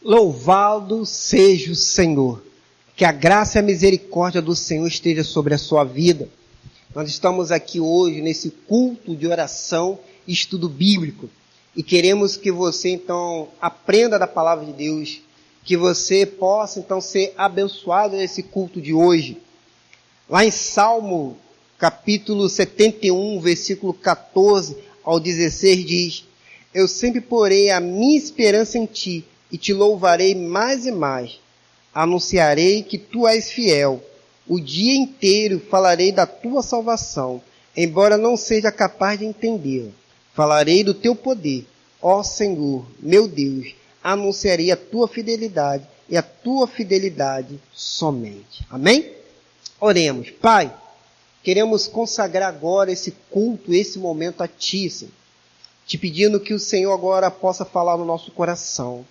Louvado seja o Senhor. Que a graça e a misericórdia do Senhor esteja sobre a sua vida. Nós estamos aqui hoje nesse culto de oração e estudo bíblico. E queremos que você, então, aprenda da palavra de Deus. Que você possa, então, ser abençoado nesse culto de hoje. Lá em Salmo, capítulo 71, versículo 14 ao 16, diz: Eu sempre porei a minha esperança em ti, e te louvarei mais e mais. Anunciarei que tu és fiel. O dia inteiro falarei da tua salvação, embora não seja capaz de entendê-la. Falarei do teu poder, ó Senhor, meu Deus. Anunciarei a tua fidelidade e a tua fidelidade somente. Amém? Oremos. Pai, queremos consagrar agora esse culto, esse momento a ti, Senhor. Te pedindo que o Senhor agora possa falar no nosso coração.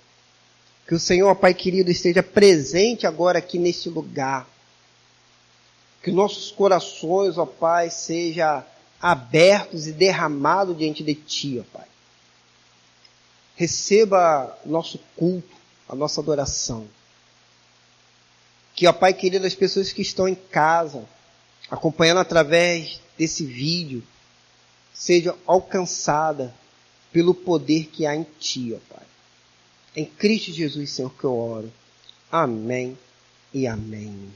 Que o Senhor, Pai querido, esteja presente agora aqui neste lugar. Que nossos corações, ó Pai, sejam abertos e derramados diante de Ti, ó Pai. Receba nosso culto, a nossa adoração. Que, ó Pai querido, as pessoas que estão em casa, acompanhando através desse vídeo, sejam alcançadas pelo poder que há em Ti, ó Pai. Em Cristo Jesus, Senhor, que eu oro. Amém e amém.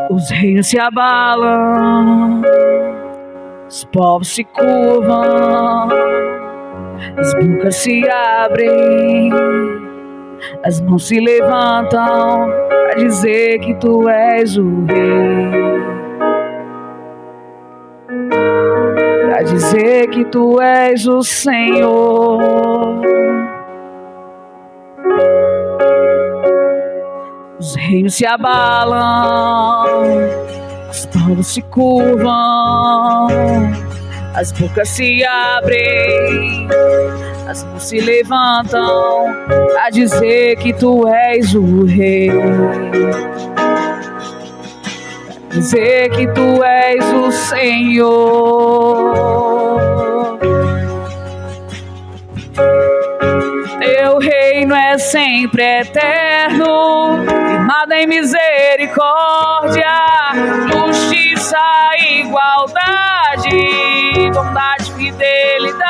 Os reinos se abalam, os povos se curvam, as bocas se abrem, as mãos se levantam para dizer que tu és o rei, para dizer que tu és o Senhor. Os reinos se abalam, os povos se curvam, as bocas se abrem, as mãos se levantam a dizer que tu és o rei, a dizer que tu és o Senhor. Teu reino é sempre eterno, firmado em misericórdia, justiça, igualdade, bondade, fidelidade.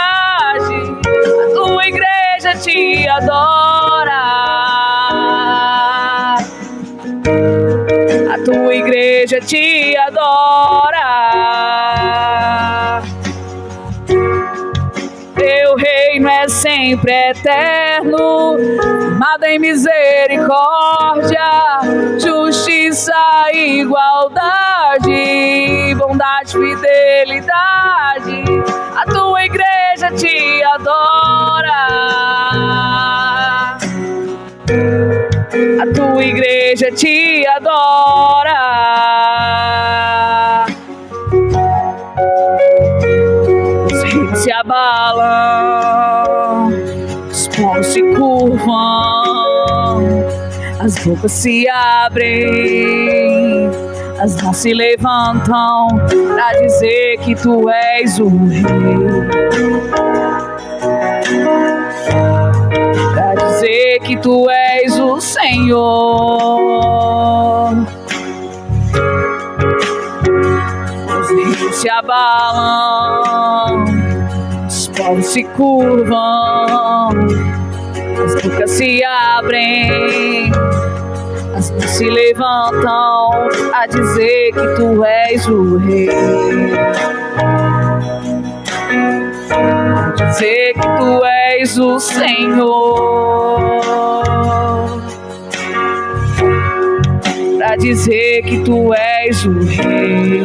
A tua igreja te adora, a tua igreja te adora. Teu reino é sempre eterno, firmado em misericórdia, justiça, igualdade, bondade, fidelidade. A tua igreja te adora, a tua igreja te adora. Se abalam, os povos se curvam, as bocas se abrem, as mãos se levantam para dizer que tu és o rei, para dizer que tu és o Senhor. Os rios se abalam, os povos se curvam, as bocas se abrem, as mãos se levantam a dizer que tu és o rei, a dizer que tu és o Senhor, pra dizer que tu és o rei,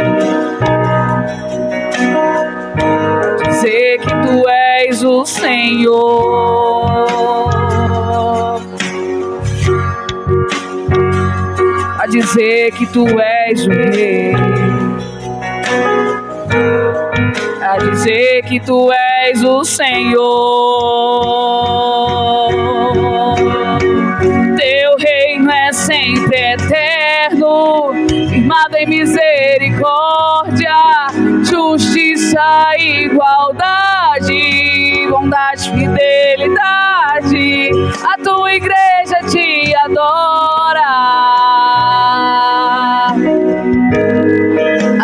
dizer que tu és o Senhor. dizer que tu és o rei, a dizer que tu és o Senhor. Teu reino é sempre eterno, firmado em misericórdia, justiça, igualdade, bondade, fidelidade. A tua igreja te adora,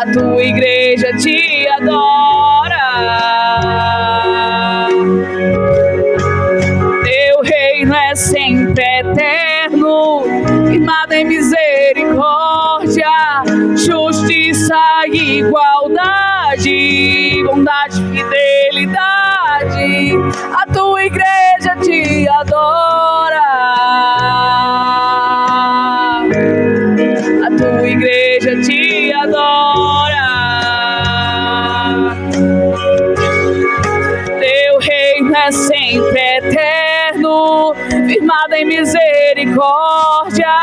a tua igreja te adora. Teu reino é sempre eterno, firmado em misericórdia, justiça, igualdade, bondade, fidelidade. A tua igreja te adora, a tua igreja te adora. Teu reino é sempre eterno, firmado em misericórdia,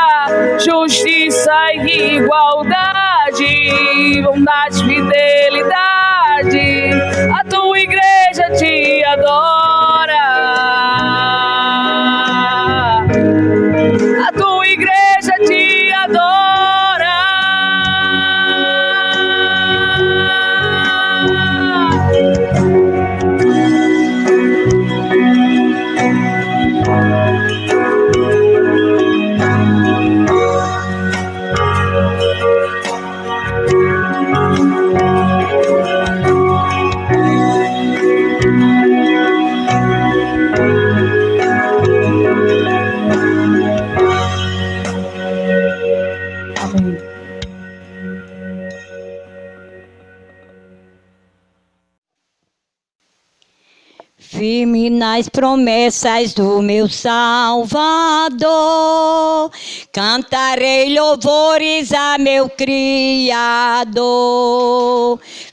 justiça e igualdade, bondade, fidelidade. A tua igreja te adora, a tua igreja te adora. Firme nas promessas do meu Salvador, cantarei louvores a meu Criador.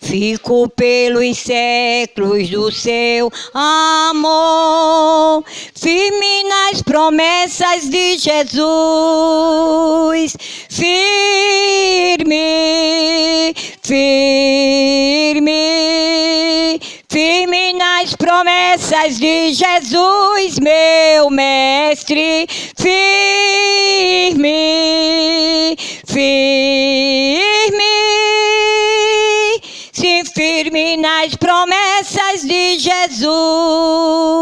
Fico pelos séculos do seu amor, firme nas promessas de Jesus. Firme, firme, firme nas promessas de Jesus, meu mestre. Firme, firme, sim, firme nas promessas de Jesus.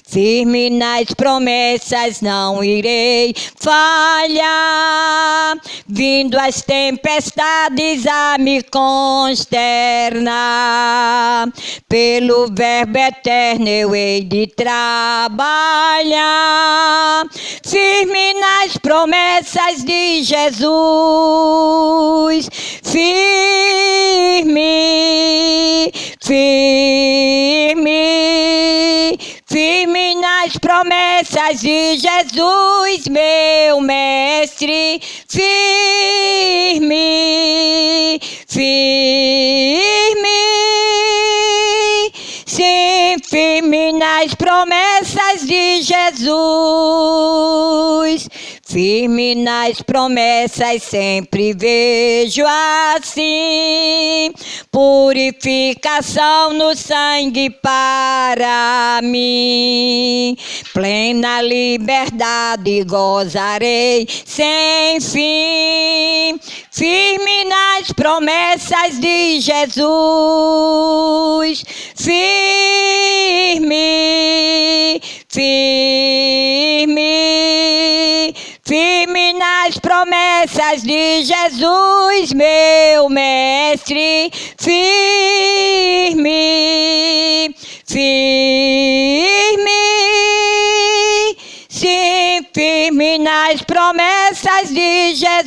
Firme nas promessas, não irei falhar. Vindo as tempestades a me consternar, pelo verbo eterno eu hei de trabalhar. Firme nas promessas de Jesus. Firme, firme, firme nas promessas de Jesus, meu mestre. Firme, firme, sim, firme nas promessas de Jesus. Firme nas promessas, sempre vejo assim purificação no sangue para mim. Plena liberdade gozarei sem fim. Firme nas promessas de Jesus. Firme, firme, firme nas promessas de Jesus, meu mestre. Firme, firme, sim, firme nas promessas de Jesus.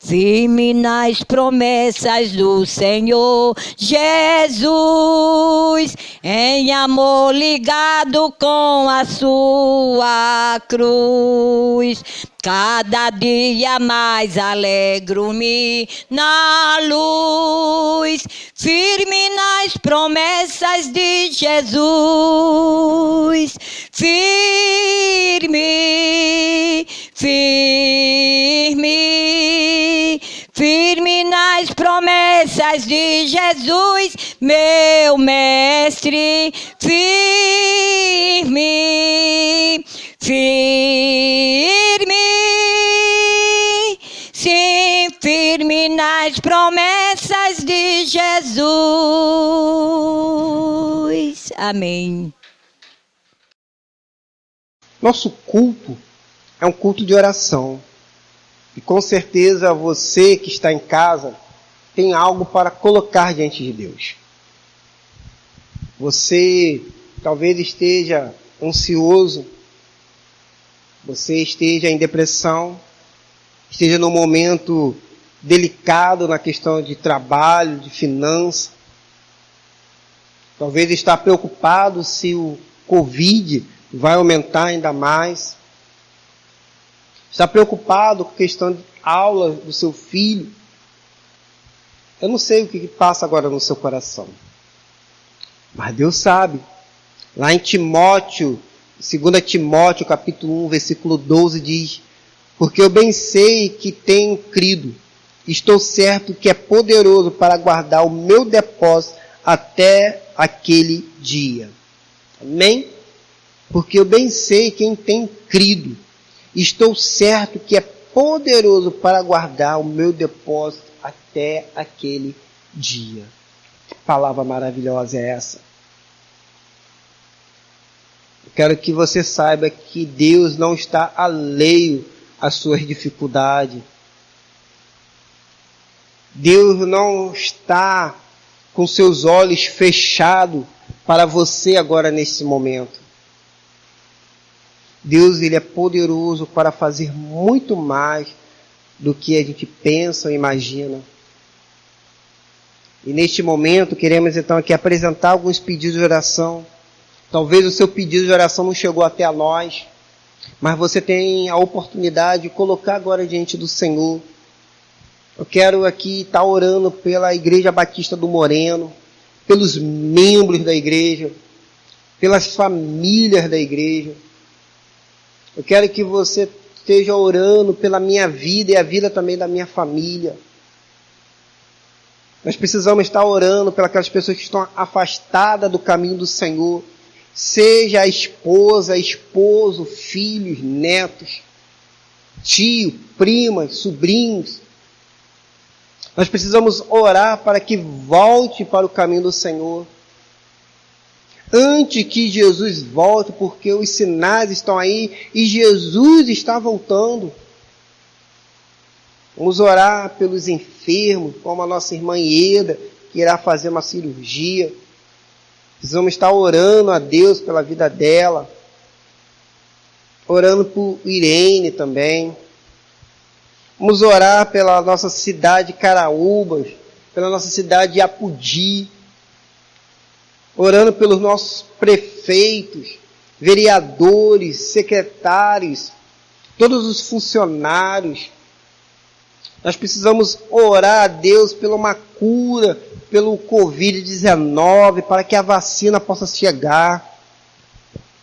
Firme nas promessas do Senhor Jesus, em amor ligado com a sua cruz. Cada dia mais alegro-me na luz, firme nas promessas de Jesus. Firme, firme, firme nas promessas de Jesus, meu mestre, firme, firme, sim, firme nas promessas de Jesus. Amém. Nosso culto é um culto de oração. E com certeza você que está em casa tem algo para colocar diante de Deus. Você talvez esteja ansioso, você esteja em depressão, esteja num momento delicado na questão de trabalho, de finança. Talvez está preocupado se o Covid vai aumentar ainda mais. Está preocupado com a questão de aula do seu filho. Eu não sei o que passa agora no seu coração. Mas Deus sabe. Lá em Timóteo, 2 Timóteo, capítulo 1, versículo 12, diz: porque eu bem sei que tenho crido, estou certo que é poderoso para guardar o meu depósito até aquele dia. Amém? Porque eu bem sei quem tem crido. Estou certo que é poderoso para guardar o meu depósito até aquele dia. Que palavra maravilhosa é essa? Eu quero que você saiba que Deus não está alheio às suas dificuldades. Deus não está com seus olhos fechados para você agora nesse momento. Deus, ele é poderoso para fazer muito mais do que a gente pensa ou imagina. E neste momento queremos então aqui apresentar alguns pedidos de oração. Talvez o seu pedido de oração não chegou até a nós, mas você tem a oportunidade de colocar agora diante do Senhor. Eu quero aqui estar orando pela Igreja Batista do Moreno, pelos membros da igreja, pelas famílias da igreja. Eu quero que você esteja orando pela minha vida e a vida também da minha família. Nós precisamos estar orando pelas pessoas que estão afastadas do caminho do Senhor. Seja a esposa, esposo, filhos, netos, tio, primas, sobrinhos. Nós precisamos orar para que volte para o caminho do Senhor. Antes que Jesus volte, porque os sinais estão aí e Jesus está voltando. Vamos orar pelos enfermos, como a nossa irmã Ieda, que irá fazer uma cirurgia. Precisamos estar orando a Deus pela vida dela. Orando por Irene também. Vamos orar pela nossa cidade de Caraúbas, pela nossa cidade de Apudi. Orando pelos nossos prefeitos, vereadores, secretários, todos os funcionários. Nós precisamos orar a Deus pela uma cura, pelo Covid-19, para que a vacina possa chegar,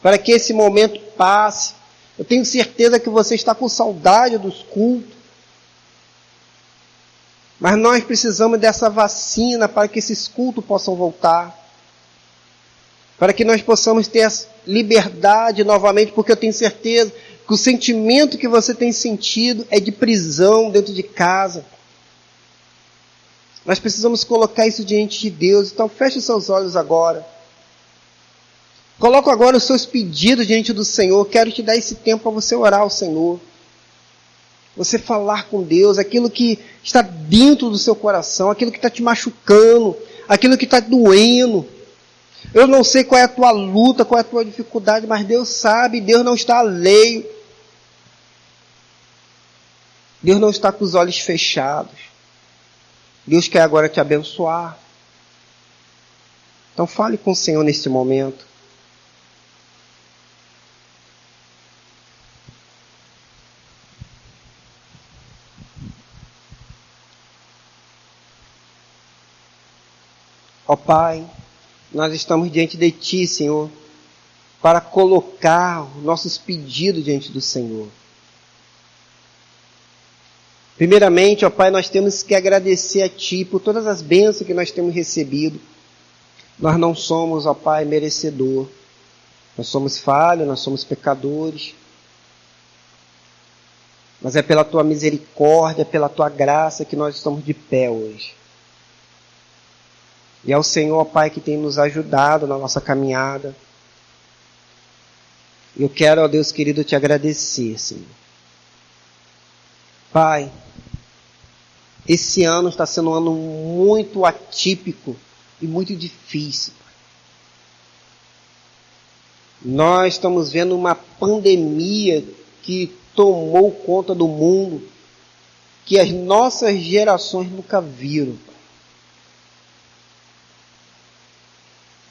para que esse momento passe. Eu tenho certeza que você está com saudade dos cultos, mas nós precisamos dessa vacina para que esses cultos possam voltar, para que nós possamos ter a liberdade novamente, porque eu tenho certeza que o sentimento que você tem sentido é de prisão dentro de casa. Nós precisamos colocar isso diante de Deus. Então feche os seus olhos agora. Coloca agora os seus pedidos diante do Senhor. Quero te dar esse tempo para você orar ao Senhor. Você falar com Deus, aquilo que está dentro do seu coração, aquilo que está te machucando, aquilo que está doendo. Eu não sei qual é a tua luta, qual é a tua dificuldade, mas Deus sabe, Deus não está alheio. Deus não está com os olhos fechados. Deus quer agora te abençoar. Então fale com o Senhor neste momento. Ó Pai, nós estamos diante de Ti, Senhor, para colocar os nossos pedidos diante do Senhor. Primeiramente, ó Pai, nós temos que agradecer a Ti por todas as bênçãos que nós temos recebido. Nós não somos, ó Pai, merecedor. Nós somos falhos, nós somos pecadores. Mas é pela Tua misericórdia, pela Tua graça que nós estamos de pé hoje. E é o Senhor, ó Pai, que tem nos ajudado na nossa caminhada. E eu quero, ó Deus querido, te agradecer, Senhor. Pai, esse ano está sendo um ano muito atípico e muito difícil. Nós estamos vendo uma pandemia que tomou conta do mundo, que as nossas gerações nunca viram.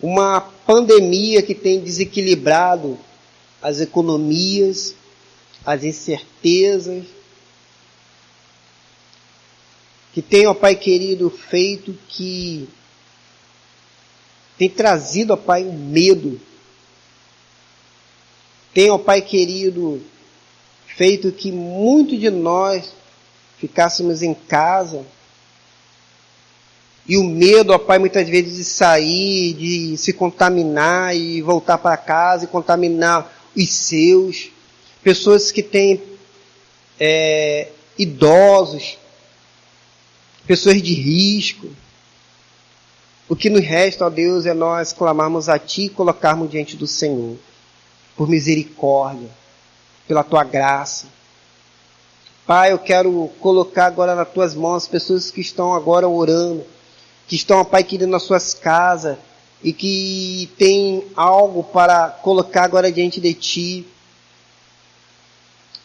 Uma pandemia que tem desequilibrado as economias, as incertezas, que tem, ó Pai querido, feito que tem trazido, ó Pai, um medo. Tem, ó Pai querido, feito que muitos de nós ficássemos em casa. E o medo, ó Pai, muitas vezes de sair, de se contaminar e voltar para casa e contaminar os seus. Pessoas que têm idosos, pessoas de risco. O que nos resta, ó Deus, é nós clamarmos a Ti e colocarmos diante do Senhor, por misericórdia, pela Tua graça. Pai, eu quero colocar agora nas Tuas mãos pessoas que estão agora orando, que estão, ó Pai querido, nas suas casas e que têm algo para colocar agora diante de Ti.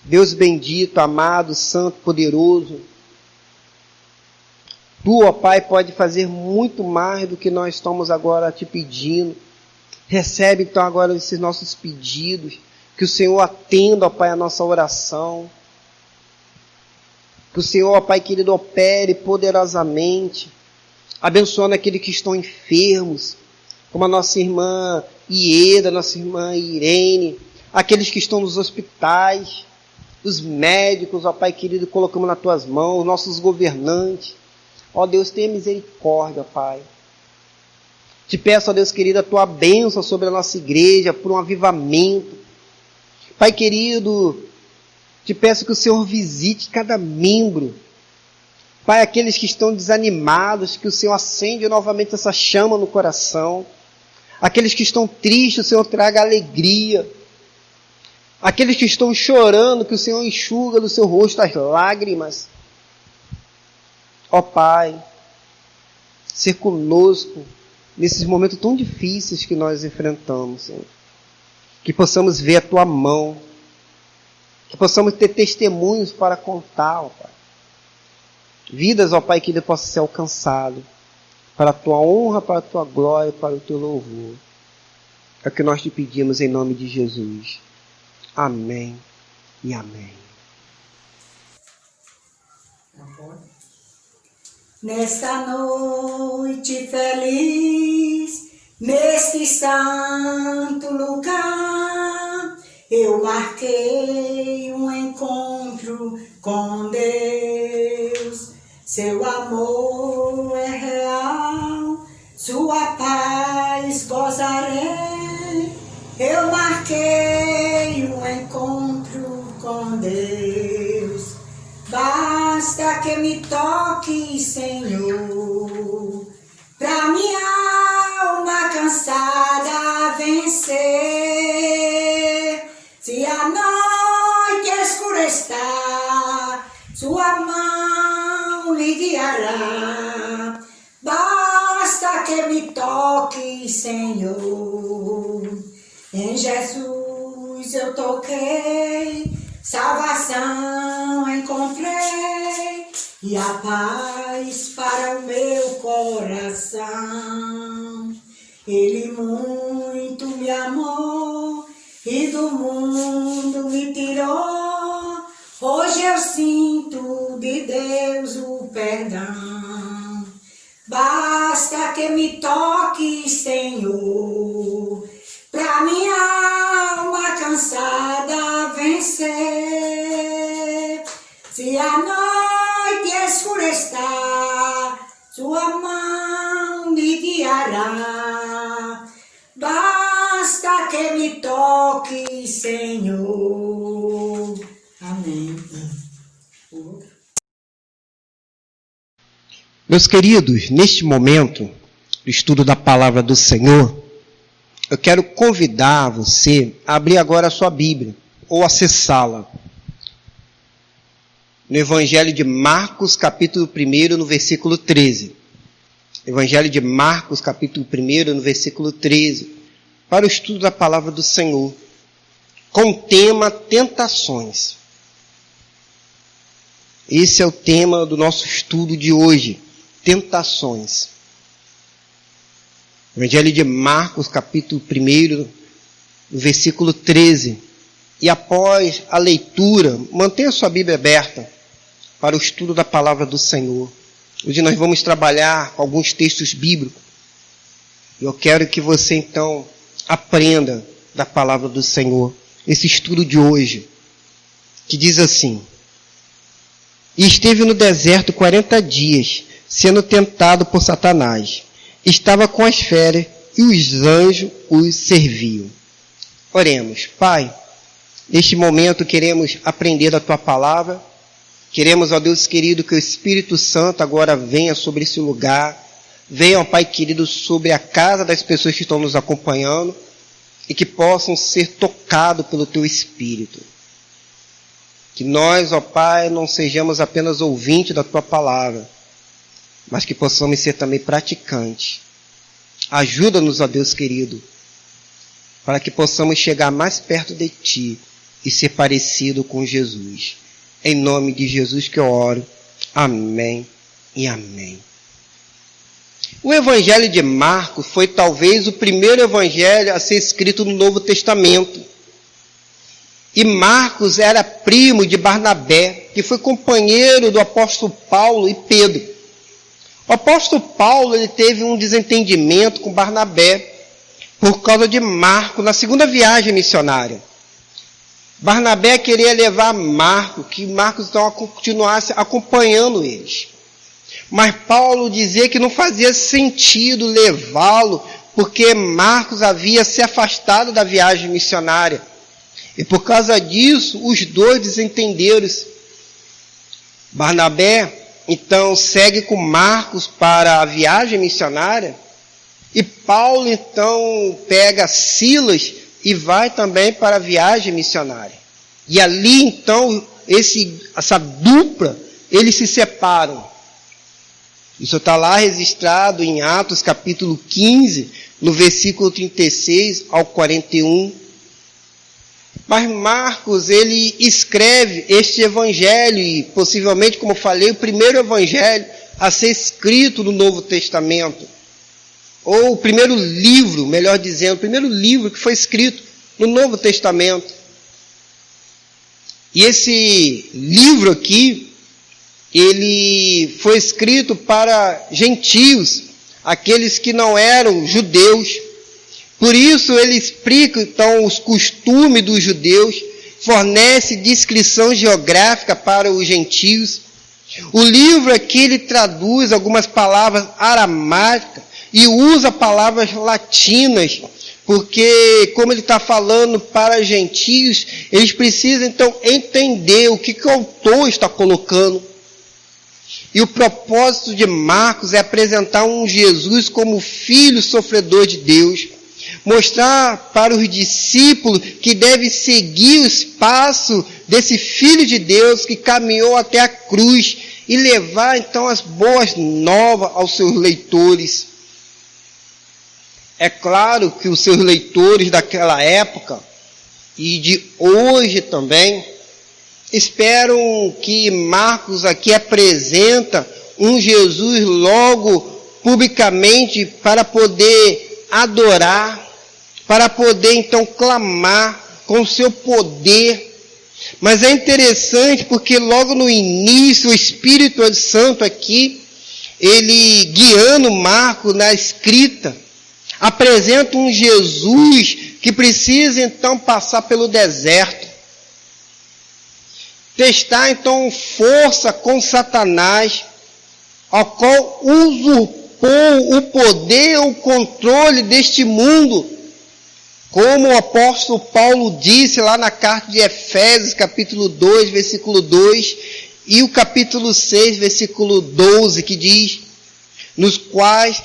Deus bendito, amado, santo, poderoso, Tu, ó Pai, pode fazer muito mais do que nós estamos agora te pedindo. Recebe então agora esses nossos pedidos, que o Senhor atenda, ó Pai, a nossa oração. Que o Senhor, ó Pai querido, opere poderosamente, abençoando aqueles que estão enfermos, como a nossa irmã Ieda, nossa irmã Irene, aqueles que estão nos hospitais, os médicos, ó Pai querido, colocamos nas Tuas mãos, nossos governantes. Ó Deus, tenha misericórdia, Pai. Te peço, ó Deus querido, a Tua bênção sobre a nossa igreja, por um avivamento. Pai querido, te peço que o Senhor visite cada membro. Pai, aqueles que estão desanimados, que o Senhor acende novamente essa chama no coração. Aqueles que estão tristes, o Senhor traga alegria. Aqueles que estão chorando, que o Senhor enxuga do seu rosto as lágrimas. Ó Pai, ser conosco nesses momentos tão difíceis que nós enfrentamos, Senhor. Que possamos ver a Tua mão, que possamos ter testemunhos para contar, ó Pai. Vidas, ó Pai, que ele possa ser alcançado para a Tua honra, para a Tua glória, para o Teu louvor. É o que nós te pedimos em nome de Jesus. Amém e amém. Nesta noite feliz, neste santo lugar, eu marquei um encontro com Deus. Seu amor é real, sua paz gozarei. Eu marquei um encontro com Deus. Basta que me toque, Senhor, pra minha alma cansada vencer. Se a noite escurecer, sua mão me guiará. Basta que me toque, Senhor. Em Jesus eu toquei, salvação encontrei e a paz para o meu coração. Ele muito me amou e do mundo me tirou. Hoje eu sinto de Deus o perdão. Basta que me toque, Senhor, pra minha alma cansada vencer. Se a noite guiará. Basta que me toque, Senhor. Amém. Meus queridos, neste momento do estudo da palavra do Senhor, eu quero convidar você a abrir agora a sua Bíblia, ou acessá-la. No Evangelho de Marcos, capítulo 1, no versículo 13. Evangelho de Marcos, capítulo 1, no versículo 13. Para o estudo da palavra do Senhor, com o tema tentações. Esse é o tema do nosso estudo de hoje, tentações. Evangelho de Marcos, capítulo 1, no versículo 13. E após a leitura, mantenha sua Bíblia aberta para o estudo da palavra do Senhor. Hoje nós vamos trabalhar com alguns textos bíblicos. Eu quero que você então aprenda da palavra do Senhor. Esse estudo de hoje, que diz assim: E esteve no deserto 40 dias, sendo tentado por Satanás. Estava com as feras e os anjos os serviam. Oremos. Pai, neste momento queremos aprender da Tua palavra. Queremos, ó Deus querido, que o Espírito Santo agora venha sobre esse lugar. Venha, ó Pai querido, sobre a casa das pessoas que estão nos acompanhando e que possam ser tocados pelo Teu Espírito. Que nós, ó Pai, não sejamos apenas ouvintes da Tua palavra, mas que possamos ser também praticantes. Ajuda-nos, ó Deus querido, para que possamos chegar mais perto de Ti e ser parecido com Jesus. Em nome de Jesus que eu oro. Amém e amém. O Evangelho de Marcos foi talvez o primeiro evangelho a ser escrito no Novo Testamento. E Marcos era primo de Barnabé, que foi companheiro do apóstolo Paulo e Pedro. O apóstolo Paulo ele teve um desentendimento com Barnabé por causa de Marcos na segunda viagem missionária. Barnabé queria levar Marcos, que Marcos então continuasse acompanhando eles. Mas Paulo dizia que não fazia sentido levá-lo, porque Marcos havia se afastado da viagem missionária. E por causa disso, os dois desentenderam. Barnabé, então, segue com Marcos para a viagem missionária. E Paulo, então, pega Silas e vai também para a viagem missionária. E ali, então, essa dupla, eles se separam. Isso está lá registrado em Atos capítulo 15, no versículo 36 ao 41. Mas Marcos, ele escreve este evangelho, e possivelmente, como falei, o primeiro evangelho a ser escrito no Novo Testamento. Ou o primeiro livro, melhor dizendo, o primeiro livro que foi escrito no Novo Testamento. E esse livro aqui, ele foi escrito para gentios, aqueles que não eram judeus. Por isso ele explica então os costumes dos judeus, fornece descrição geográfica para os gentios. O livro aqui ele traduz algumas palavras aramaicas e usa palavras latinas, porque como ele está falando para gentios, eles precisam então entender o que o autor está colocando. E o propósito de Marcos é apresentar um Jesus como filho sofredor de Deus, mostrar para os discípulos que deve seguir os passos desse Filho de Deus que caminhou até a cruz e levar então as boas novas aos seus leitores. É claro que os seus leitores daquela época e de hoje também esperam que Marcos aqui apresenta um Jesus logo publicamente para poder adorar, para poder então clamar com o seu poder. Mas é interessante porque logo no início o Espírito Santo aqui, ele guiando Marcos na escrita, apresenta um Jesus que precisa então passar pelo deserto. Testar então força com Satanás, ao qual usurpou impor o poder, o controle deste mundo. Como o apóstolo Paulo disse lá na carta de Efésios, capítulo 2, versículo 2, e o capítulo 6, versículo 12, que diz: nos quais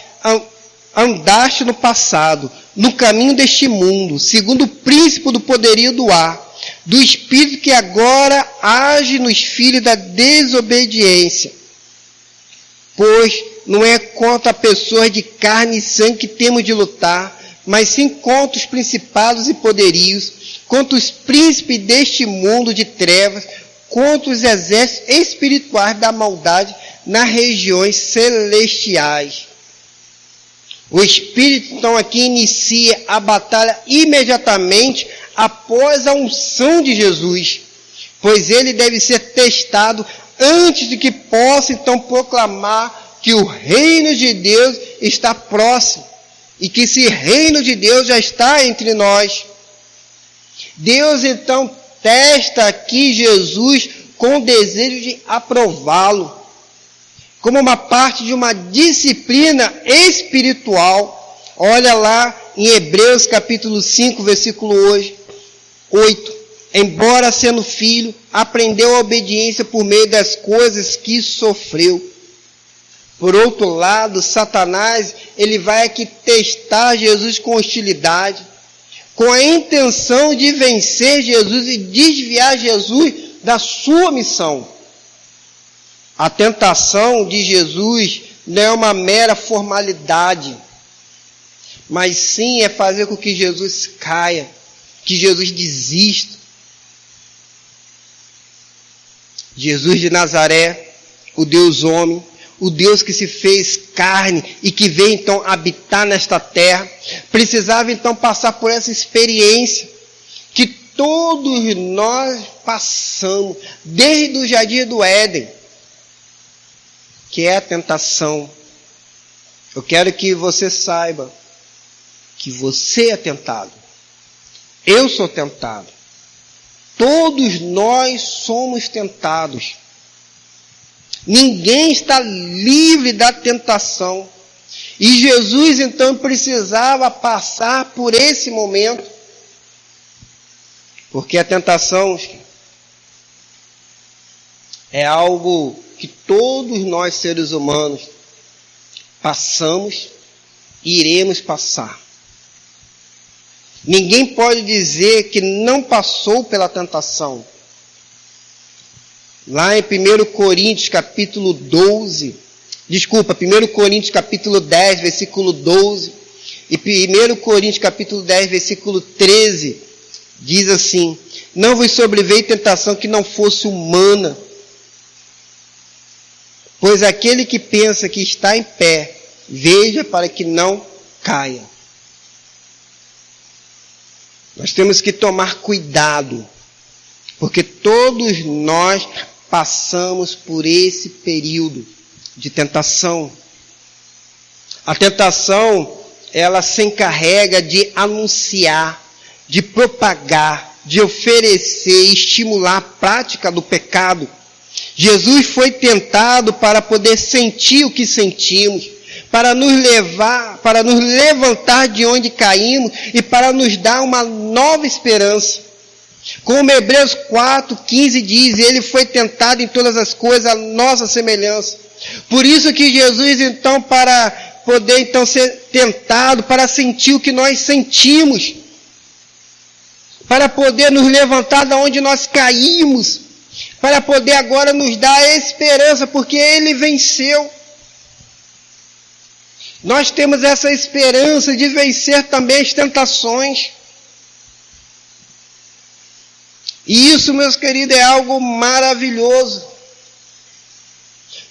andaste no passado, no caminho deste mundo, segundo o príncipe do poderio do ar, do espírito que agora age nos filhos da desobediência. Pois não é contra pessoas de carne e sangue que temos de lutar, mas sim contra os principados e poderios, contra os príncipes deste mundo de trevas, contra os exércitos espirituais da maldade nas regiões celestiais. O Espírito, então, aqui inicia a batalha imediatamente após a unção de Jesus, pois ele deve ser testado antes de que possa, então, proclamar que o reino de Deus está próximo e que esse reino de Deus já está entre nós. Deus, então, testa aqui Jesus com o desejo de aprová-lo, como uma parte de uma disciplina espiritual. Olha lá em Hebreus capítulo 5, versículo 8. Embora sendo filho, aprendeu a obediência por meio das coisas que sofreu. Por outro lado, Satanás, ele vai aqui testar Jesus com hostilidade, com a intenção de vencer Jesus e desviar Jesus da sua missão. A tentação de Jesus não é uma mera formalidade, mas sim é fazer com que Jesus caia, que Jesus desista. Jesus de Nazaré, o Deus homem, o Deus que se fez carne e que veio então habitar nesta terra, precisava então passar por essa experiência que todos nós passamos desde o jardim do Éden, que é a tentação. Eu quero que você saiba que você é tentado. Eu sou tentado. Todos nós somos tentados. Ninguém está livre da tentação. E Jesus então precisava passar por esse momento. Porque a tentação é algo que todos nós seres humanos passamos e iremos passar. Ninguém pode dizer que não passou pela tentação. Lá em 1 Coríntios capítulo 10, versículo 12, e 1 Coríntios capítulo 10, versículo 13, diz assim: não vos sobreveio tentação que não fosse humana, pois aquele que pensa que está em pé, veja para que não caia. Nós temos que tomar cuidado, porque todos nós passamos por esse período de tentação. A tentação, ela se encarrega de anunciar, de propagar, de oferecer e estimular a prática do pecado. Jesus foi tentado para poder sentir o que sentimos, para nos levantar de onde caímos e para nos dar uma nova esperança. Como Hebreus 4:15 diz, ele foi tentado em todas as coisas à nossa semelhança. Por isso que Jesus, então, para poder então ser tentado, para sentir o que nós sentimos, para poder nos levantar de onde nós caímos, para poder agora nos dar esperança, porque ele venceu. Nós temos essa esperança de vencer também as tentações. E isso, meus queridos, é algo maravilhoso.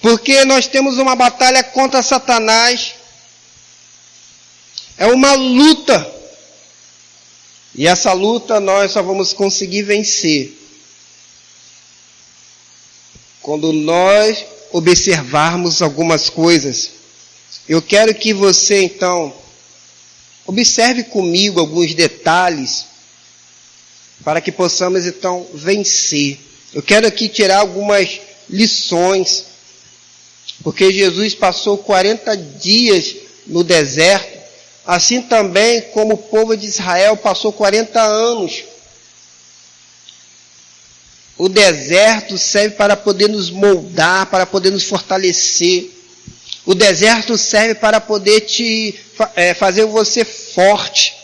Porque nós temos uma batalha contra Satanás. É uma luta. E essa luta nós só vamos conseguir vencer quando nós observarmos algumas coisas. Eu quero que você, então, observe comigo alguns detalhes para que possamos, então, vencer. Eu quero aqui tirar algumas lições. Porque Jesus passou 40 dias no deserto, assim também como o povo de Israel passou 40 anos. O deserto serve para poder nos moldar, para poder nos fortalecer. O deserto serve para poder fazer você forte.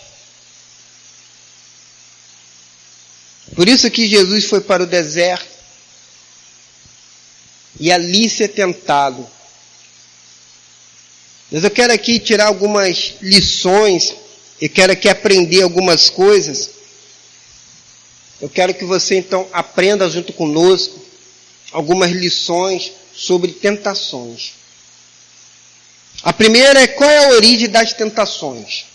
Por isso que Jesus foi para o deserto. E ali ser tentado. Mas eu quero aqui tirar algumas lições. Eu quero aqui aprender algumas coisas. Eu quero que você então aprenda junto conosco algumas lições sobre tentações. A primeira é: qual é a origem das tentações?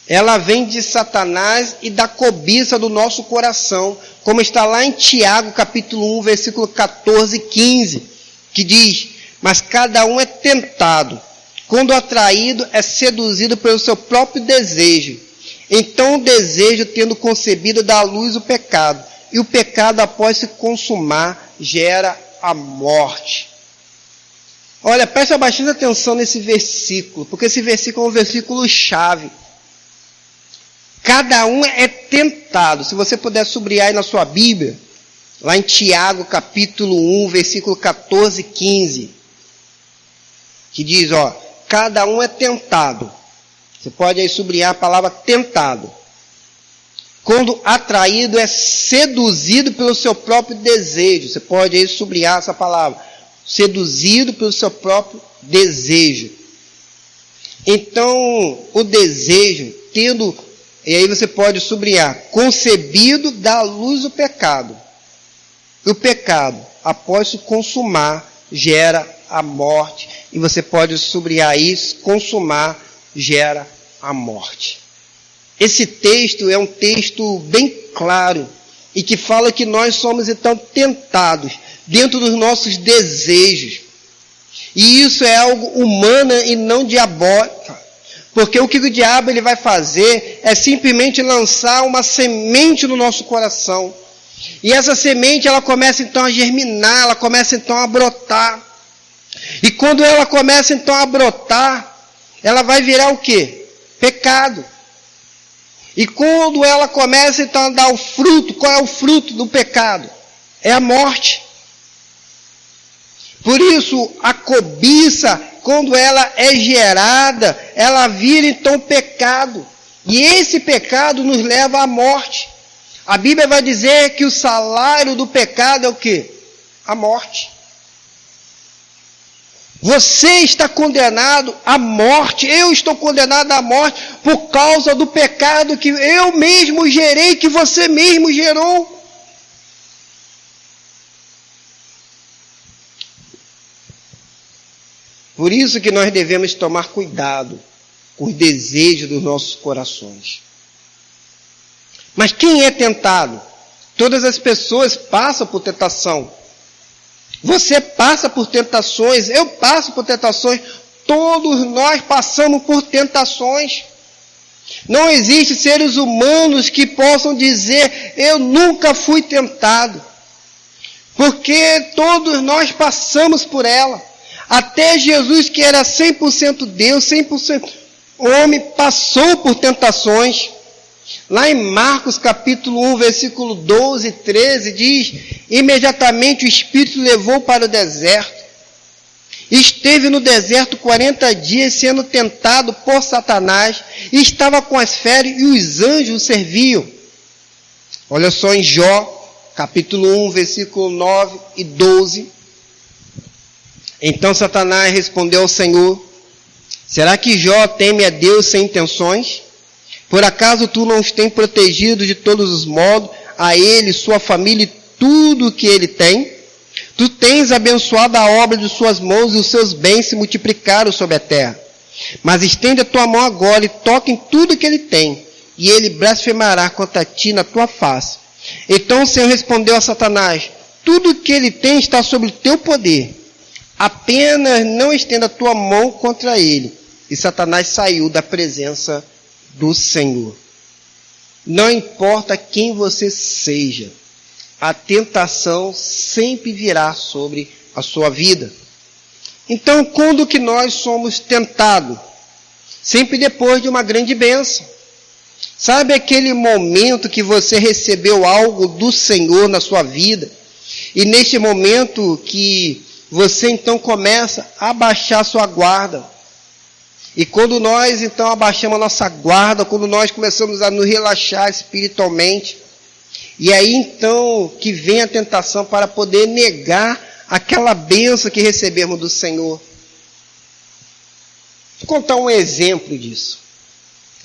Ela vem de Satanás e da cobiça do nosso coração, como está lá em Tiago, capítulo 1, versículo 14 e 15, que diz: mas cada um é tentado, quando atraído é seduzido pelo seu próprio desejo. Então o desejo, tendo concebido, dá à luz o pecado, e o pecado, após se consumar, gera a morte. Olha, presta bastante atenção nesse versículo, porque esse versículo é um versículo chave. Cada um é tentado. Se você puder sublinhar aí na sua Bíblia, lá em Tiago, capítulo 1, versículo 14 e 15, que diz, cada um é tentado. Você pode aí sublinhar a palavra tentado. Quando atraído, é seduzido pelo seu próprio desejo. Você pode aí sublinhar essa palavra. Seduzido pelo seu próprio desejo. Então, o desejo, e aí você pode sublinhar, concebido, dá à luz o pecado. E o pecado, após se consumar, gera a morte. E você pode sublinhar isso, consumar, gera a morte. Esse texto é um texto bem claro, e que fala que nós somos então tentados dentro dos nossos desejos. E isso é algo humano e não diabólico. Porque o que o diabo ele vai fazer é simplesmente lançar uma semente no nosso coração. E essa semente ela começa então a germinar, ela começa então a brotar. E quando ela começa então a brotar, ela vai virar o quê? Pecado. E quando ela começa então a dar o fruto, qual é o fruto do pecado? É a morte. Por isso, a cobiça, quando ela é gerada, ela vira então pecado. E esse pecado nos leva à morte. A Bíblia vai dizer que o salário do pecado é o quê? A morte. Você está condenado à morte, eu estou condenado à morte por causa do pecado que eu mesmo gerei, que você mesmo gerou. Por isso que nós devemos tomar cuidado com os desejos dos nossos corações. Mas quem é tentado? Todas as pessoas passam por tentação. Você passa por tentações, eu passo por tentações, todos nós passamos por tentações. Não existe seres humanos que possam dizer, eu nunca fui tentado. Porque todos nós passamos por ela. Até Jesus, que era 100% Deus, 100% homem, passou por tentações. Lá em Marcos capítulo 1, versículo 12 e 13, diz, imediatamente o Espírito levou para o deserto. Esteve no deserto 40 dias sendo tentado por Satanás, e estava com as feras e os anjos o serviam. Olha só em Jó, capítulo 1, versículo 9 e 12. Então Satanás respondeu ao Senhor, será que Jó teme a Deus sem intenções? Por acaso tu não os tens protegido de todos os modos, a ele, sua família e tudo o que ele tem? Tu tens abençoado a obra de suas mãos e os seus bens se multiplicaram sobre a terra. Mas estende a tua mão agora e toca em tudo que ele tem, e ele blasfemará contra ti na tua face. Então o Senhor respondeu a Satanás, tudo o que ele tem está sob o teu poder. Apenas não estenda a tua mão contra ele. E Satanás saiu da presença do Senhor. Não importa quem você seja, a tentação sempre virá sobre a sua vida. Então, quando que nós somos tentados? Sempre depois de uma grande bênção. Sabe aquele momento que você recebeu algo do Senhor na sua vida? E neste momento que você então começa a abaixar sua guarda. E quando nós então abaixamos a nossa guarda, quando nós começamos a nos relaxar espiritualmente, e aí então que vem a tentação para poder negar aquela bênção que recebemos do Senhor. Vou contar um exemplo disso.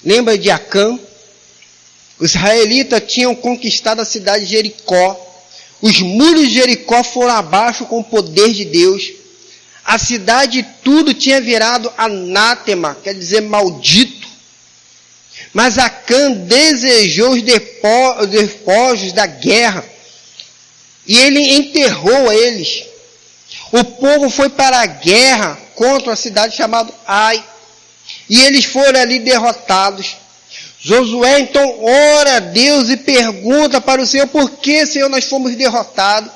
Lembra de Acã? Os israelitas tinham conquistado a cidade de Jericó. Os muros de Jericó foram abaixo com o poder de Deus. A cidade tudo tinha virado anátema, quer dizer maldito. Mas Acã desejou os despojos da guerra. E ele enterrou eles. O povo foi para a guerra contra a cidade chamada Ai. E eles foram ali derrotados. Josué então ora a Deus e pergunta para o Senhor: por que, Senhor, nós fomos derrotados?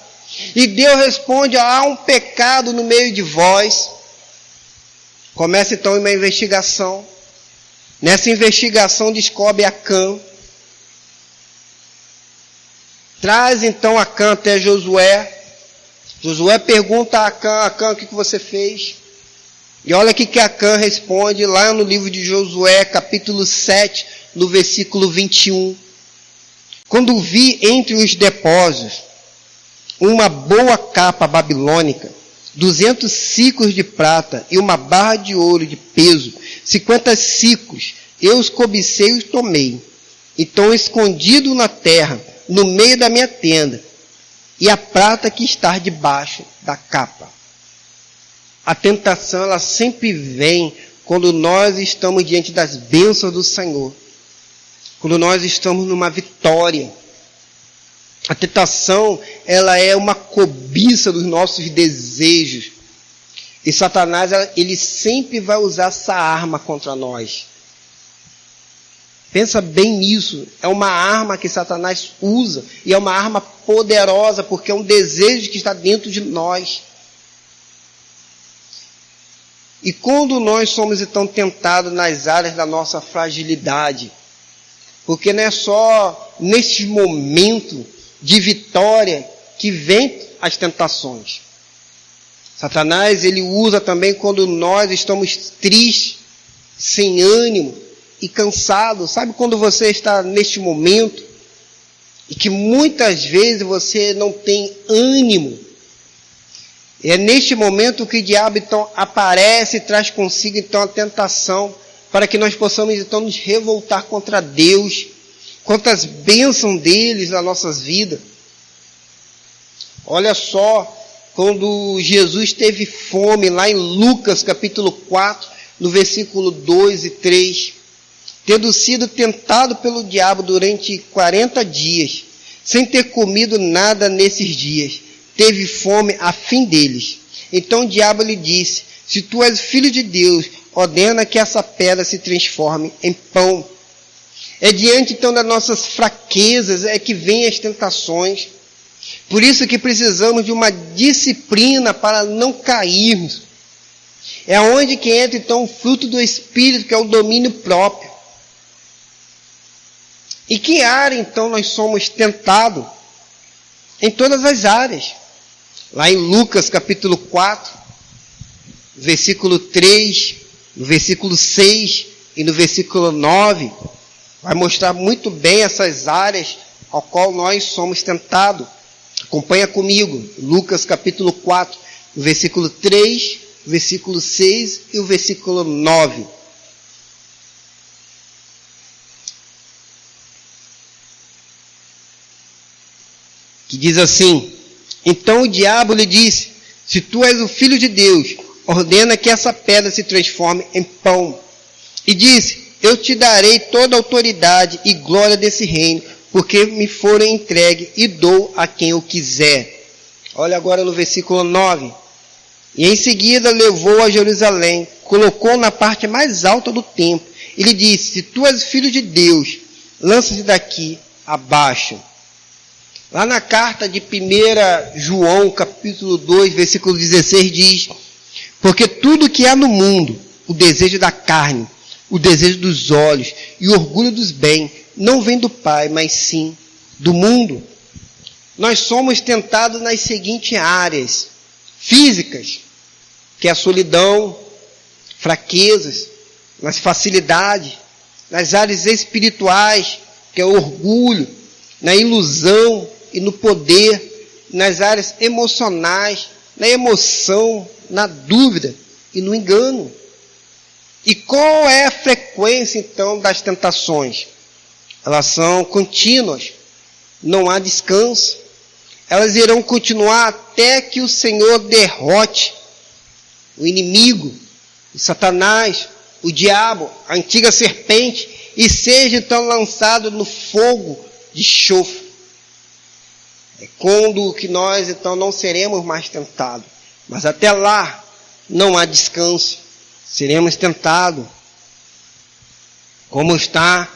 E Deus responde: há um pecado no meio de vós. Começa então uma investigação. Nessa investigação descobre Acã. Traz então Acã até Josué. Josué pergunta a Acã: Acã, o que você fez? E olha o que Acã responde lá no livro de Josué, capítulo 7, no versículo 21. Quando vi entre os depósitos uma boa capa babilônica, 200 siclos de prata e uma barra de ouro de peso, 50 siclos, eu os cobicei e os tomei. Então, escondido na terra, no meio da minha tenda, e a prata que está debaixo da capa. A tentação, ela sempre vem quando nós estamos diante das bênçãos do Senhor. Quando nós estamos numa vitória. A tentação, ela é uma cobiça dos nossos desejos. E Satanás, ele sempre vai usar essa arma contra nós. Pensa bem nisso. É uma arma que Satanás usa. E é uma arma poderosa, porque é um desejo que está dentro de nós. E quando nós somos então tentados nas áreas da nossa fragilidade, porque não é só nesse momento de vitória que vem as tentações. Satanás, ele usa também quando nós estamos tristes, sem ânimo e cansados. Sabe quando você está neste momento e que muitas vezes você não tem ânimo? É neste momento que o diabo então aparece e traz consigo então a tentação para que nós possamos então nos revoltar contra Deus, contra as bênçãos deles nas nossas vidas. Olha só, quando Jesus teve fome, lá em Lucas capítulo 4, no versículo 2 e 3, tendo sido tentado pelo diabo durante 40 dias, sem ter comido nada nesses dias, teve fome a fim deles. Então o diabo lhe disse: se tu és filho de Deus, ordena que essa pedra se transforme em pão. É diante então das nossas fraquezas é que vêm as tentações. Por isso que precisamos de uma disciplina para não cairmos. É onde que entra então o fruto do Espírito, que é o domínio próprio. E que área então nós somos tentados? Em todas as áreas. Lá em Lucas capítulo 4, versículo 3, no versículo 6 e no versículo 9, vai mostrar muito bem essas áreas ao qual nós somos tentados. Acompanha comigo, Lucas capítulo 4, versículo 3, versículo 6 e o versículo 9. Que diz assim: então o diabo lhe disse: se tu és o filho de Deus, ordena que essa pedra se transforme em pão. E disse: eu te darei toda a autoridade e glória desse reino, porque me foram entregue e dou a quem eu quiser. Olha agora no versículo 9. E em seguida levou a Jerusalém, colocou na parte mais alta do templo, e lhe disse: se tu és filho de Deus, lança-te daqui abaixo. Lá na carta de 1 João, capítulo 2, versículo 16, diz: Porque tudo que há no mundo, o desejo da carne, o desejo dos olhos e o orgulho dos bens, não vem do Pai, mas sim do mundo. Nós somos tentados nas seguintes áreas físicas, que é a solidão, fraquezas, nas facilidades, nas áreas espirituais, que é o orgulho, na ilusão e no poder, nas áreas emocionais, na emoção, na dúvida e no engano. E qual é a frequência, então, das tentações? Elas são contínuas, não há descanso. Elas irão continuar até que o Senhor derrote o inimigo, o Satanás, o diabo, a antiga serpente, e seja então lançado no fogo de enxofre. É quando que nós então não seremos mais tentados. Mas até lá não há descanso. Seremos tentados. Como está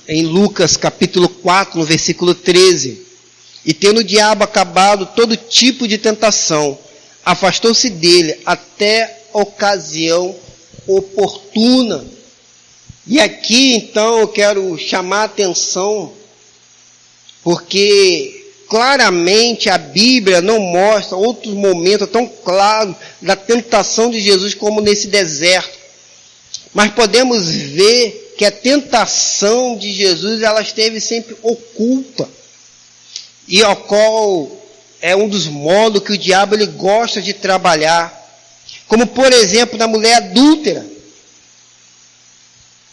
em Lucas capítulo 4, no versículo 13. E tendo o diabo acabado todo tipo de tentação, afastou-se dele até a ocasião oportuna. E aqui então eu quero chamar a atenção, porque claramente a Bíblia não mostra outros momentos tão claros da tentação de Jesus como nesse deserto. Mas podemos ver que a tentação de Jesus ela esteve sempre oculta. E ao qual é um dos modos que o diabo ele gosta de trabalhar. Como por exemplo na mulher adúltera.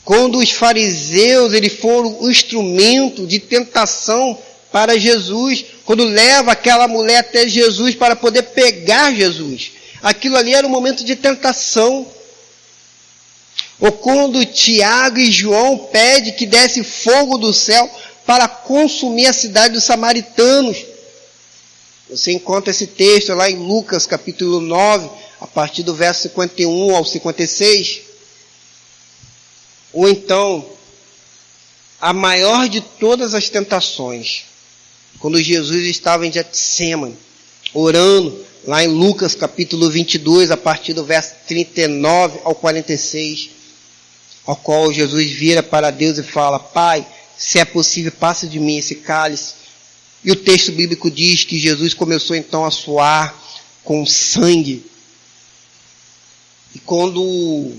Quando os fariseus eles foram um instrumento de tentação para Jesus, quando leva aquela mulher até Jesus para poder pegar Jesus. Aquilo ali era um momento de tentação. Ou quando Tiago e João pedem que desce fogo do céu para consumir a cidade dos samaritanos. Você encontra esse texto lá em Lucas capítulo 9, a partir do verso 51 ao 56. Ou então, a maior de todas as tentações, quando Jesus estava em Getsêmani, orando, lá em Lucas capítulo 22, a partir do verso 39 ao 46, ao qual Jesus vira para Deus e fala: Pai, se é possível, passa de mim esse cálice. E o texto bíblico diz que Jesus começou então a suar com sangue. E quando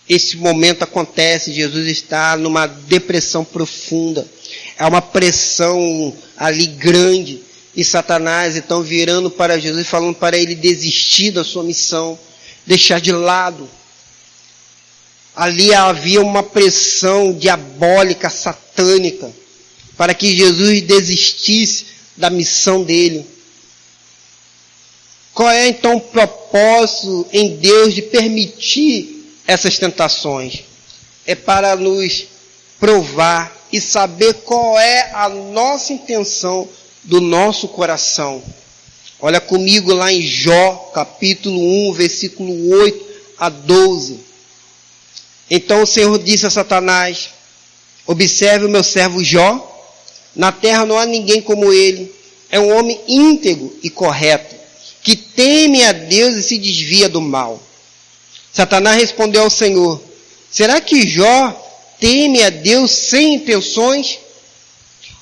esse momento acontece, Jesus está numa depressão profunda. É uma pressão ali grande. E Satanás então virando para Jesus, falando para ele desistir da sua missão, deixar de lado. Ali havia uma pressão diabólica, satânica, para que Jesus desistisse da missão dele. Qual é então o propósito em Deus de permitir essas tentações? É para nos provar e saber qual é a nossa intenção do nosso coração. Olha comigo lá em Jó, capítulo 1, versículo 8 a 12. Então o Senhor disse a Satanás: observe o meu servo Jó, na terra não há ninguém como ele, é um homem íntegro e correto, que teme a Deus e se desvia do mal. Satanás respondeu ao Senhor: será que Jó teme a Deus sem intenções?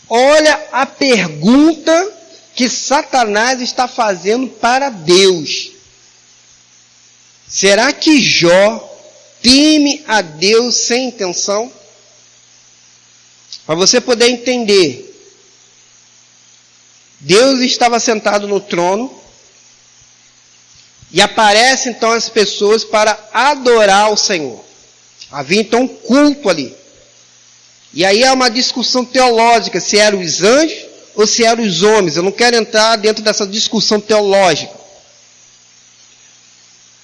Olha a pergunta que Satanás está fazendo para Deus. Será que Jó teme a Deus sem intenção? Para você poder entender, Deus estava sentado no trono e aparecem então as pessoas para adorar o Senhor. Havia então um culto ali. E aí há uma discussão teológica, se eram os anjos ou se eram os homens. Eu não quero entrar dentro dessa discussão teológica.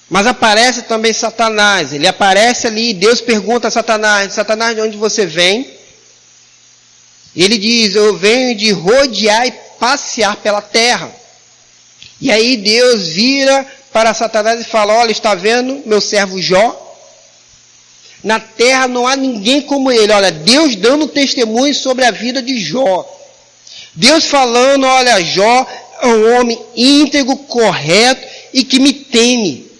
Mas aparece também Satanás. Ele aparece ali e Deus pergunta a Satanás: Satanás, de onde você vem? E ele diz: eu venho de rodear e passear pela terra. E aí Deus vira para Satanás e fala: olha, está vendo meu servo Jó? Na terra não há ninguém como ele. Olha, Deus dando testemunho sobre a vida de Jó. Deus falando: olha, Jó é um homem íntegro, correto e que me teme.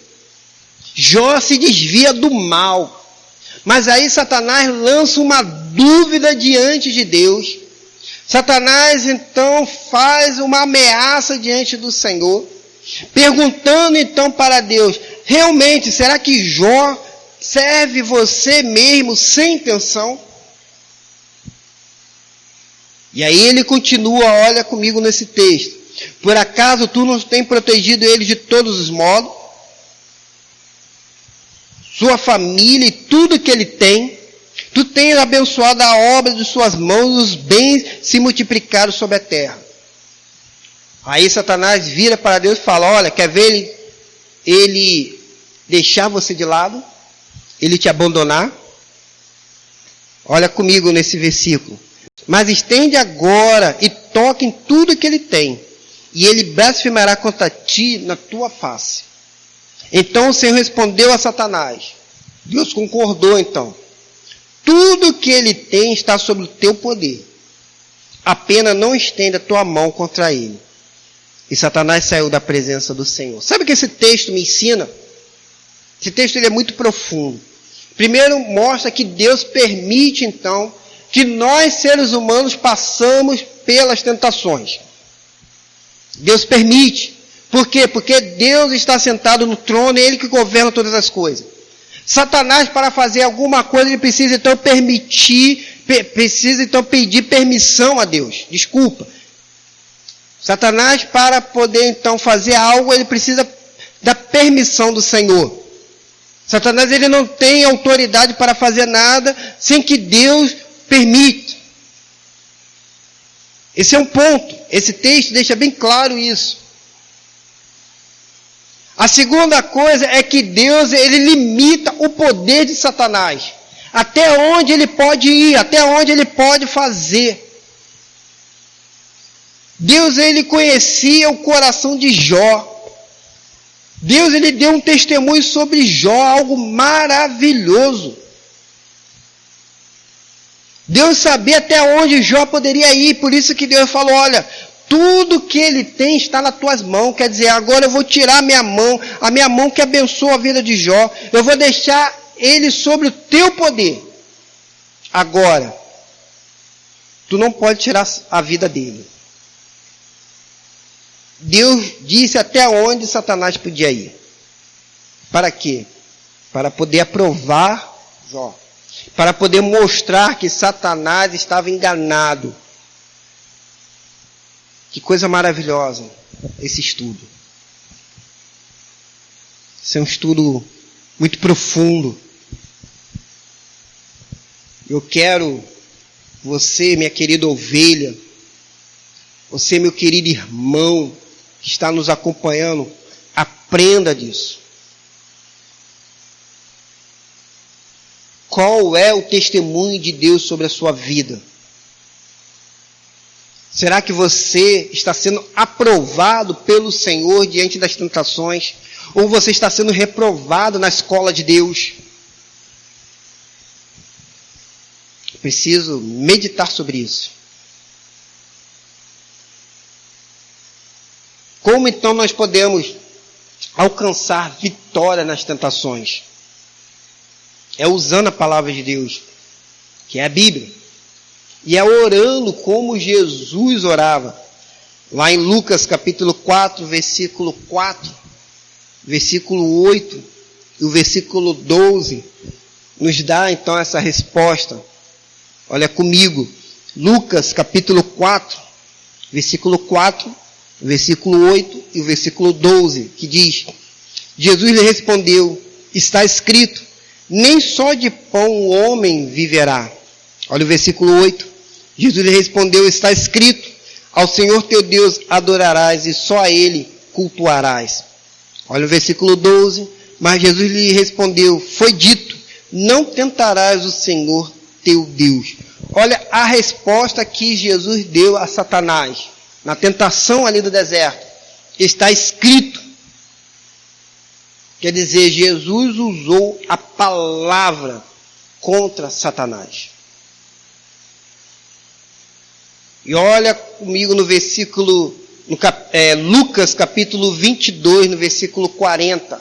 Jó se desvia do mal. Mas aí Satanás lança uma dúvida diante de Deus. Satanás então faz uma ameaça diante do Senhor, perguntando então para Deus: realmente, será que Jó serve você mesmo sem intenção? E aí ele continua, olha comigo nesse texto: por acaso tu não tens protegido ele de todos os modos? Sua família e tudo que ele tem, tu tens abençoado a obra de suas mãos, os bens se multiplicaram sobre a terra. Aí Satanás vira para Deus e fala: olha, quer ver ele deixar você de lado? Ele te abandonar? Olha comigo nesse versículo: mas estende agora e toque em tudo que ele tem, e ele blasfemará contra ti na tua face. Então o Senhor respondeu a Satanás. Deus concordou então: tudo que ele tem está sob o teu poder, apenas não estenda a tua mão contra ele. E Satanás saiu da presença do Senhor. Sabe o que esse texto me ensina? Esse texto ele é muito profundo. Primeiro, mostra que Deus permite então que nós seres humanos passamos pelas tentações. Deus permite. Por quê? Porque Deus está sentado no trono, é Ele que governa todas as coisas. Satanás, para fazer alguma coisa, ele precisa então pedir permissão a Deus. Desculpa. Satanás, para poder então fazer algo, ele precisa da permissão do Senhor. Satanás, ele não tem autoridade para fazer nada sem que Deus permita. Esse é um ponto. Esse texto deixa bem claro isso. A segunda coisa é que Deus, ele limita o poder de Satanás. Até onde ele pode ir, até onde ele pode fazer. Deus, ele conhecia o coração de Jó. Deus, ele deu um testemunho sobre Jó, algo maravilhoso. Deus sabia até onde Jó poderia ir, por isso que Deus falou: olha, tudo que ele tem está nas tuas mãos. Quer dizer, agora eu vou tirar a minha mão que abençoa a vida de Jó, eu vou deixar ele sobre o teu poder. Agora, tu não pode tirar a vida dele. Deus disse até onde Satanás podia ir. Para quê? Para poder aprovar Jó. Para poder mostrar que Satanás estava enganado. Que coisa maravilhosa esse estudo. Esse é um estudo muito profundo. Eu quero você, minha querida ovelha, você, meu querido irmão, que está nos acompanhando, aprenda disso. Qual é o testemunho de Deus sobre a sua vida? Será que você está sendo aprovado pelo Senhor diante das tentações? Ou você está sendo reprovado na escola de Deus? Preciso meditar sobre isso. Como então nós podemos alcançar vitória nas tentações? É usando a palavra de Deus, que é a Bíblia. E é orando como Jesus orava. Lá em Lucas capítulo 4, versículo 4, versículo 8 e o versículo 12, nos dá então essa resposta. Olha comigo, Lucas capítulo 4, versículo 4, versículo 8 e o versículo 12, que diz: Jesus lhe respondeu: está escrito, nem só de pão o homem viverá. Olha o versículo 8. Jesus lhe respondeu: está escrito, ao Senhor teu Deus adorarás e só a Ele cultuarás. Olha o versículo 12. Mas Jesus lhe respondeu: foi dito, não tentarás o Senhor teu Deus. Olha a resposta que Jesus deu a Satanás, na tentação ali do deserto. Está escrito. Quer dizer, Jesus usou a palavra contra Satanás. E olha comigo no versículo, Lucas capítulo 22, no versículo 40.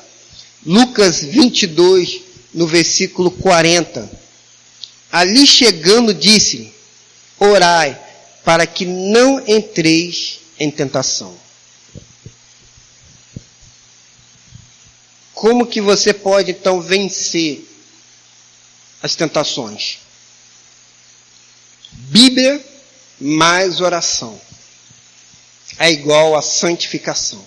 Lucas 22, no versículo 40. Ali chegando, disse-lhe: orai, para que não entreis em tentação. Como que você pode, então, vencer as tentações? Bíblia mais oração é igual a santificação.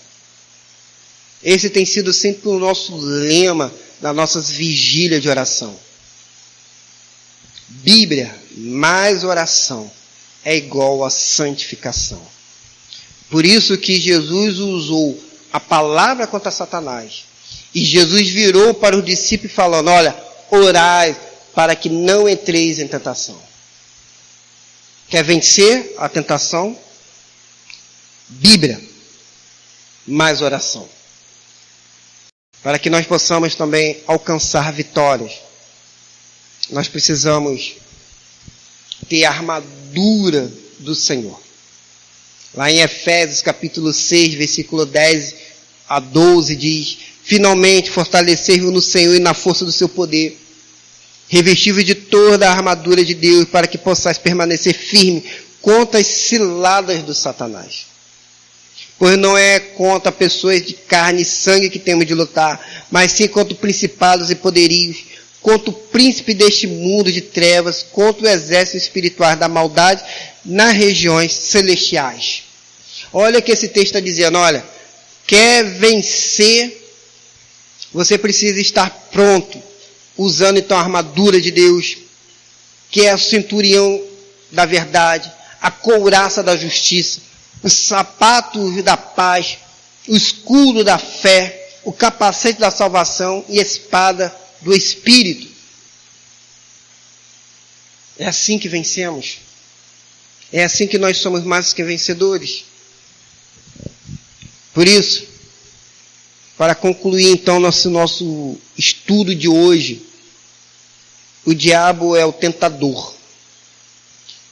Esse tem sido sempre o nosso lema nas nossas vigílias de oração. Bíblia mais oração é igual a santificação. Por isso que Jesus usou a palavra contra Satanás. E Jesus virou para os discípulos falando: olha, orai para que não entreis em tentação. Quer vencer a tentação? Bíblia mais oração. Para que nós possamos também alcançar vitórias, nós precisamos ter a armadura do Senhor. Lá em Efésios capítulo 6, versículo 10 a 12 diz: finalmente fortalecei-vos no Senhor e na força do seu poder, revesti-vos de toda a armadura de Deus, para que possais permanecer firme contra as ciladas do Satanás. Pois não é contra pessoas de carne e sangue que temos de lutar, mas sim contra principados e poderios, contra o príncipe deste mundo de trevas, contra o exército espiritual da maldade nas regiões celestiais. Olha o que esse texto está dizendo, olha, quer vencer, você precisa estar pronto, usando então a armadura de Deus, que é o centurião da verdade, a couraça da justiça, os sapatos da paz, o escudo da fé, o capacete da salvação e a espada do Espírito. É assim que vencemos. É assim que nós somos mais que vencedores. Por isso, para concluir então nosso estudo de hoje, o diabo é o tentador,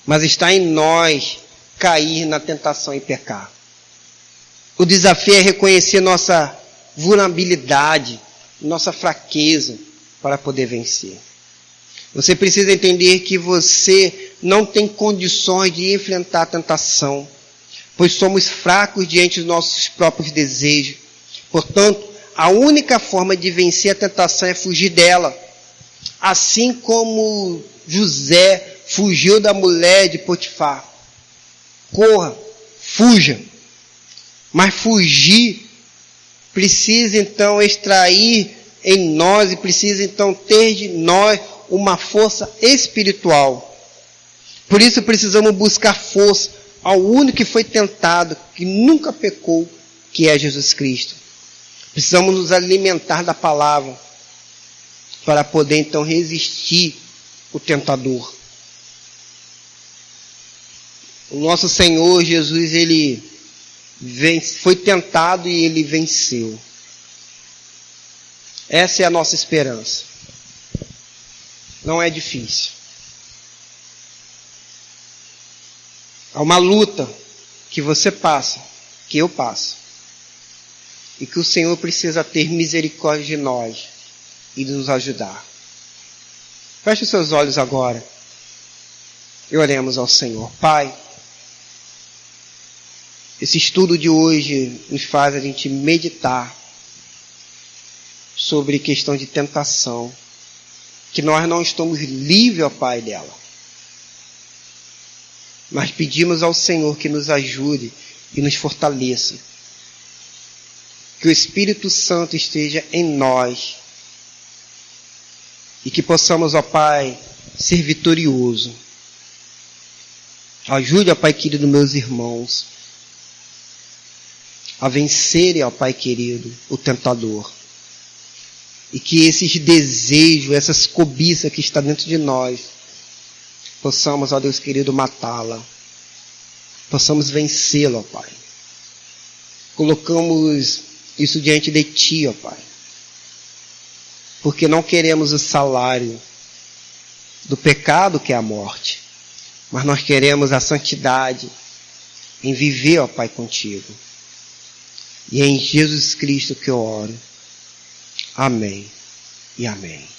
mas está em nós cair na tentação e pecar. O desafio é reconhecer nossa vulnerabilidade, nossa fraqueza para poder vencer. Você precisa entender que você não tem condições de enfrentar a tentação, pois somos fracos diante dos nossos próprios desejos. Portanto, a única forma de vencer a tentação é fugir dela. Assim como José fugiu da mulher de Potifar. Corra, fuja. Mas fugir precisa então extrair em nós e precisa então ter de nós uma força espiritual. Por isso precisamos buscar força ao único que foi tentado, que nunca pecou, que é Jesus Cristo. Precisamos nos alimentar da palavra para poder então resistir o tentador. O nosso Senhor Jesus, ele foi tentado e ele venceu. Essa é a nossa esperança. Não é difícil. Há uma luta que você passa, que eu passo, e que o Senhor precisa ter misericórdia de nós e de nos ajudar. Feche os seus olhos agora e oremos ao Senhor. Pai, esse estudo de hoje nos faz a gente meditar sobre questão de tentação, que nós não estamos livres, ó Pai, dela. Mas pedimos ao Senhor que nos ajude e nos fortaleça. Que o Espírito Santo esteja em nós. E que possamos, ó Pai, ser vitorioso. Ajude, ó Pai querido, meus irmãos, a vencerem, ó Pai querido, o tentador. E que esses desejos, essas cobiças que estão dentro de nós, possamos, ó Deus querido, matá-la. Possamos vencê-la, ó Pai. Colocamos isso diante de Ti, ó Pai. Porque não queremos o salário do pecado, que é a morte. Mas nós queremos a santidade em viver, ó Pai, contigo. E é em Jesus Cristo que eu oro. Amém e amém.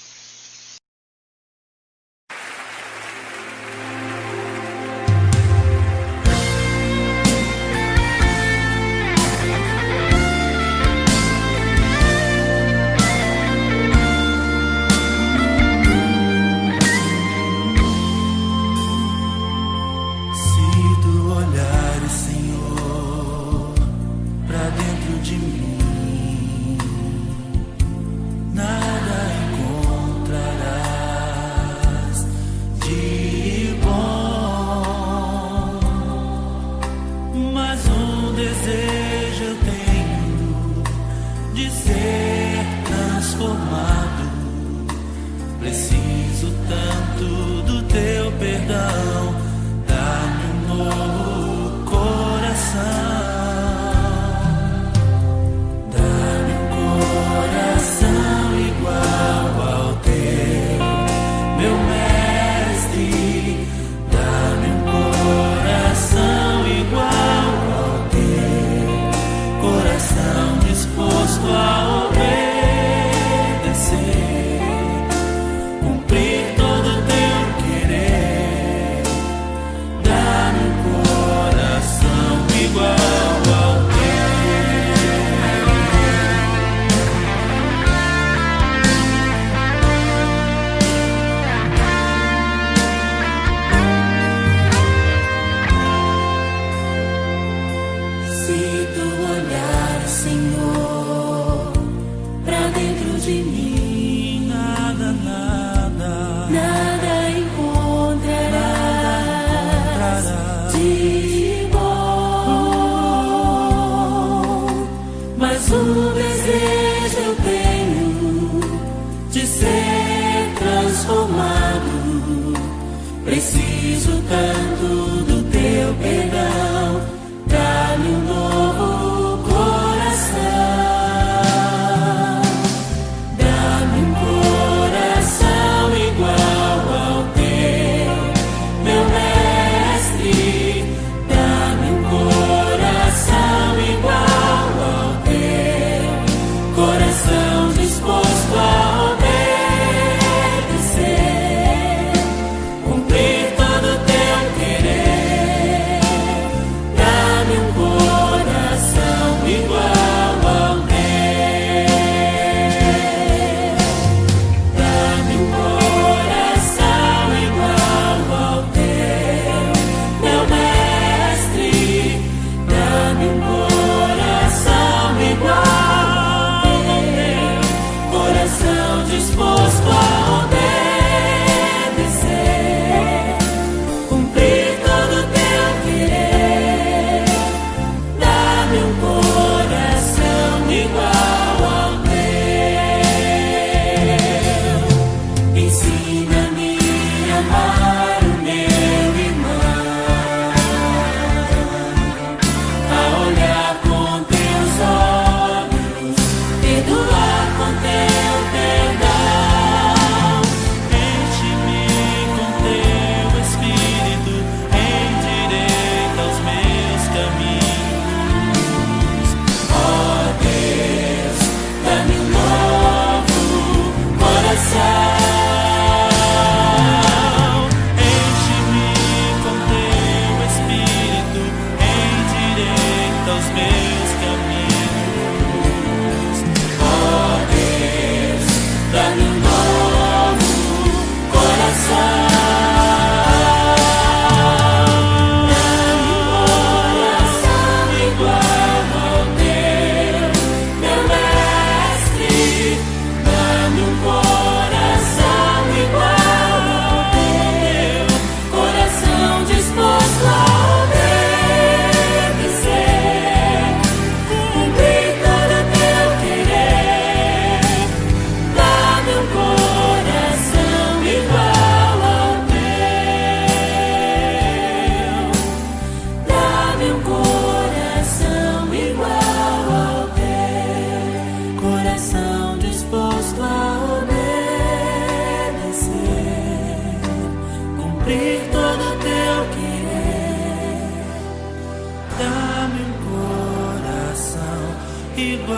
igual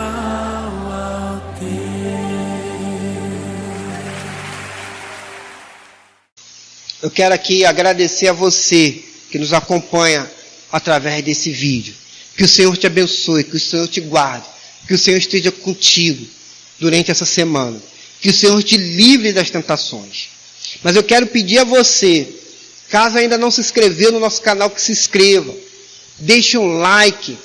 ao teu. Eu quero aqui agradecer a você que nos acompanha através desse vídeo. Que o Senhor te abençoe, que o Senhor te guarde, que o Senhor esteja contigo durante essa semana. Que o Senhor te livre das tentações. Mas eu quero pedir a você, caso ainda não se inscreveu no nosso canal, que se inscreva. Deixe um like.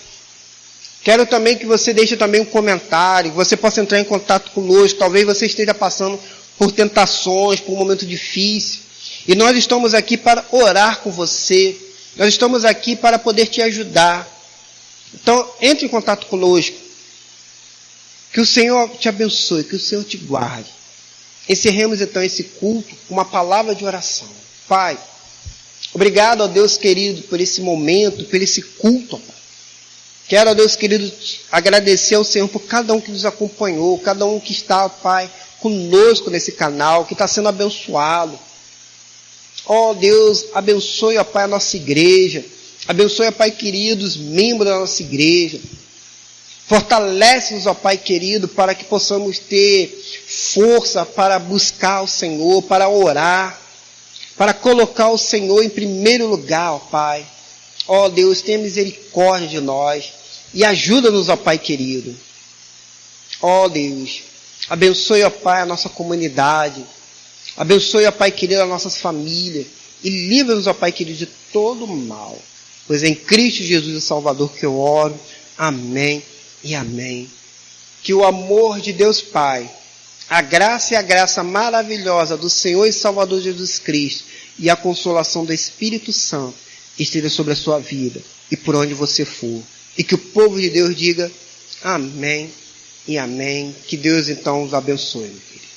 Quero também que você deixe também um comentário, que você possa entrar em contato conosco. Talvez você esteja passando por tentações, por um momento difícil. E nós estamos aqui para orar com você. Nós estamos aqui para poder te ajudar. Então, entre em contato conosco. Que o Senhor te abençoe, que o Senhor te guarde. Encerremos então esse culto com uma palavra de oração. Pai, obrigado, ó Deus querido, por esse momento, por esse culto, ó Pai. Quero, ó Deus querido, agradecer ao Senhor por cada um que nos acompanhou, cada um que está, ó Pai, conosco nesse canal, que está sendo abençoado. Ó Deus, abençoe, ó Pai, a nossa igreja. Abençoe, ó Pai querido, os membros da nossa igreja. Fortalece-nos, ó Pai querido, para que possamos ter força para buscar o Senhor, para orar, para colocar o Senhor em primeiro lugar, ó Pai. Ó Deus, tenha misericórdia de nós e ajuda-nos, ó Pai querido. Ó Deus, abençoe, ó Pai, a nossa comunidade. Abençoe, ó Pai querido, as nossas famílias. E livra-nos, ó Pai querido, de todo mal. Pois é em Cristo Jesus, o Salvador, que eu oro. Amém e amém. Que o amor de Deus Pai, a graça maravilhosa do Senhor e Salvador Jesus Cristo e a consolação do Espírito Santo esteja sobre a sua vida e por onde você for. E que o povo de Deus diga amém e amém. Que Deus então os abençoe, meu filho.